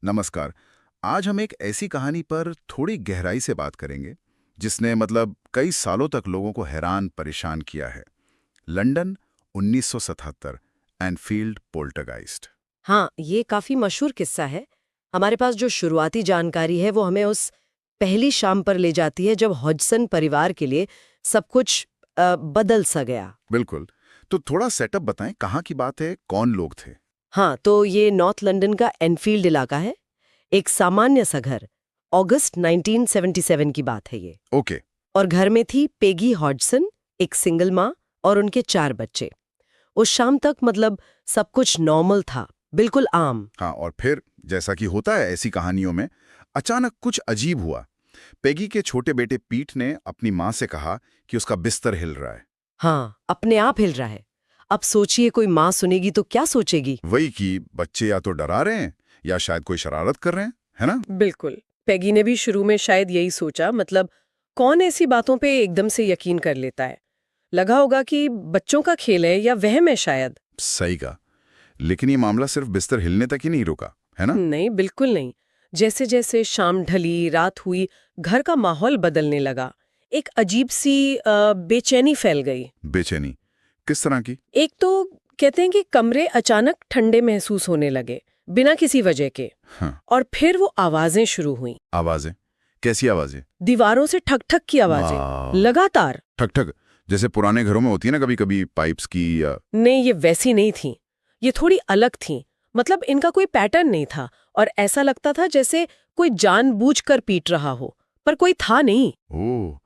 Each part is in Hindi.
नमस्कार। आज हम एक ऐसी कहानी पर थोड़ी गहराई से बात करेंगे जिसने कई सालों तक लोगों को हैरान परेशान किया है। London 1977, Enfield poltergeist. हाँ, ये काफी मशहूर किस्सा है। हमारे पास जो शुरुआती जानकारी है वो हमें उस पहली शाम पर ले जाती है जब हॉजसन परिवार के लिए सब कुछ बदल सा गया। बिल्कुल। तो थोड़ा सेटअप बताएं, कहाँ की बात है, कौन लोग थे? हाँ, तो ये नॉर्थ लंदन का एनफील्ड इलाका है। एक सामान्य सा घर। अगस्त 1977 की बात है ये। ओके। और घर में थी पेगी हॉजसन, एक सिंगल माँ और उनके 4 बच्चे। उस शाम तक सब कुछ नॉर्मल था, बिल्कुल आम। हाँ, और फिर जैसा कि होता है ऐसी कहानियों में, अचानक कुछ अजीब हुआ। पेगी के छोटे बेटे पीट ने अपनी माँ से कहा कि उसका बिस्तर हिल रहा है। हाँ, अपने आप हिल रहा है। अब सोचिए, कोई माँ सुनेगी तो क्या सोचेगी? वही कि बच्चे या तो डरा रहे हैं या शायद कोई शरारत कर रहे हैं, है ना? बिल्कुल। पेगी ने भी शुरू में शायद यही सोचा, कौन ऐसी बातों पे एकदम से यकीन कर लेता है। लगा होगा कि बच्चों का खेल है या वहम है शायद। सही कहा। लेकिन ये मामला सिर्फ बिस्तर हिलने तक ही नहीं रुका, है ना? नहीं, बिल्कुल नहीं। जैसे जैसे शाम ढली, रात हुई, घर का माहौल बदलने लगा। एक अजीब सी बेचैनी फैल गई। बेचैनी किस तरह की? एक तो कहते हैं कि कमरे अचानक ठंडे महसूस होने लगे, बिना किसी वजह के। हाँ। और फिर वो आवाजें शुरू हुई। आवाजें? कैसी आवाजें? दीवारों से ठक ठक की आवाजें, लगातार। ठक ठक, जैसे पुराने घरों में होती है ना कभी कभी पाइप्स की या... नहीं, ये वैसी नहीं थी। ये थोड़ी अलग थी। इनका कोई पैटर्न नहीं था और ऐसा लगता था जैसे कोई जानबूझकर पीट रहा हो, पर कोई था नहीं। ओह,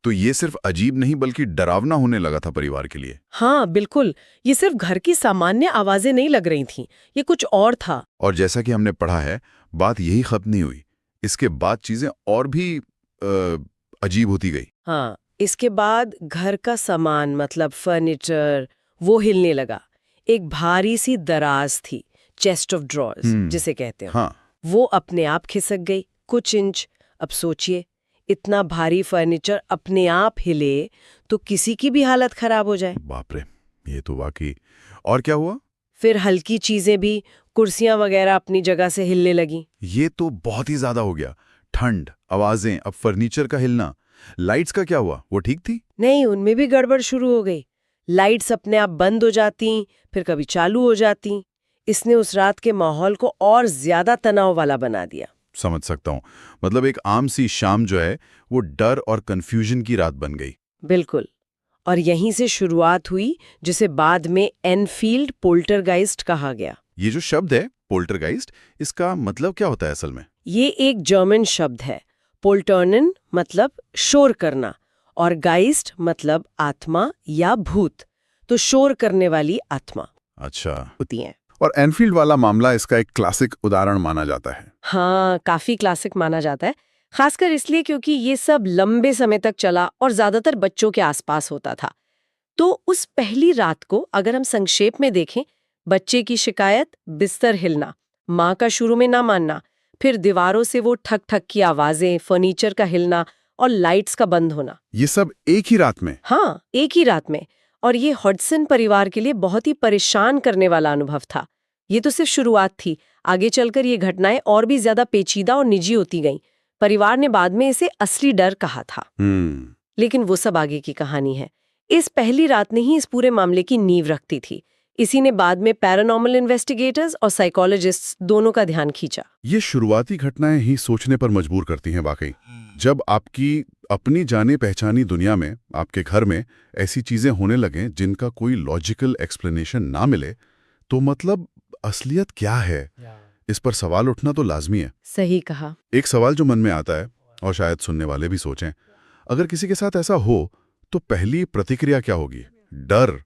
तो ये सिर्फ अजीब नहीं बल्कि डरावना होने लगा था परिवार के लिए। हाँ, बिल्कुल। ये सिर्फ घर की सामान्य आवाजें नहीं लग रही थीं, ये कुछ और था। और जैसा कि हमने पढ़ा है, बात यही खत्म नहीं हुई। इसके बाद चीजें और भी अजीब होती गई। हाँ, इसके बाद घर का सामान फर्नीचर वो हिलने लगा। एक भारी सी दराज थी, चेस्ट ऑफ ड्रॉर्स जिसे कहते हैं। हाँ। वो अपने आप खिसक गई कुछ इंच। अब सोचिए, इतना भारी फर्नीचर अपने आप हिले तो किसी की भी हालत खराब हो जाए। बाप रे, ये तो वाकई। और क्या हुआ? फिर हल्की चीजें भी, कुर्सियां वगैरह अपनी जगह से हिलने लगी। ये तो बहुत ही ज्यादा हो गया। ठंड, आवाजें, अब फर्नीचर का हिलना। लाइट्स का क्या हुआ, वो ठीक थी? नहीं, उनमें भी गड़बड़ शुरू हो गई। लाइट्स अपने आप बंद हो जाती, फिर कभी चालू हो जाती। इसने उस रात के माहौल को और ज्यादा तनाव वाला बना दिया। समझ सकता हूँ। एक आम सी शाम जो है वो डर और कंफ्यूजन की रात बन गई। बिल्कुल। और यहीं से शुरुआत हुई जिसे बाद में एनफील्ड पोल्टरगाइस्ट कहा गया। ये जो शब्द है पोल्टरगाइस्ट, इसका मतलब क्या होता है असल में? ये एक जर्मन शब्द है। पोल्टर्नन शोर करना और गाइस्ट आत्मा या भूत। तो शोर करने वाली आत्मा अच्छा। होती है। और एनफील्ड वाला मामला इसका एक क्लासिक उदाहरण माना जाता है। हाँ, काफी क्लासिक माना जाता है, खासकर इसलिए क्योंकि ये सब लंबे समय तक चला और ज्यादातर बच्चों के आसपास होता था। तो उस पहली रात को अगर हम संक्षेप में देखें, बच्चे की शिकायत, बिस्तर हिलना, माँ का शुरू में ना मानना, फिर दीवारों से वो ठक ठक की आवाजें, फर्नीचर का हिलना और लाइट्स का बंद होना। ये सब एक ही रात में? हाँ, एक ही रात में। और ये हॉजसन परिवार के लिए बहुत ही परेशान करने वाला अनुभव था। ये तो सिर्फ शुरुआत थी। आगे चलकर ये घटनाएं और भी ज्यादा पेचीदा और निजी होती गईं। परिवार ने बाद में इसे असली डर कहा था। लेकिन वो सब आगे की कहानी है। इस पहली रात ने ही इस पूरे मामले की नींव रखती थी। इसी ने बाद में पैरानॉर्मल इन्वेस्टिगेटर्स और साइकोलॉजिस्ट्स दोनों का ध्यान खींचा। ये शुरुआती घटनाएं ही सोचने पर मजबूर करती हैं वाकई। जब आपकी अपनी जाने पहचानी दुनिया में, आपके घर में ऐसी चीजें होने लगें जिनका कोई लॉजिकल एक्सप्लेनेशन ना मिले, तो असलियत क्या है, इस पर सवाल उठना तो लाजमी है। सही कहा। एक सवाल जो मन में आता है, और शायद सुनने वाले भी सोचें, अगर किसी के साथ ऐसा हो तो पहली प्रतिक्रिया क्या होगी? डर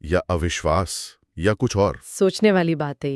या अविश्वास या कुछ और? सोचने वाली बात है।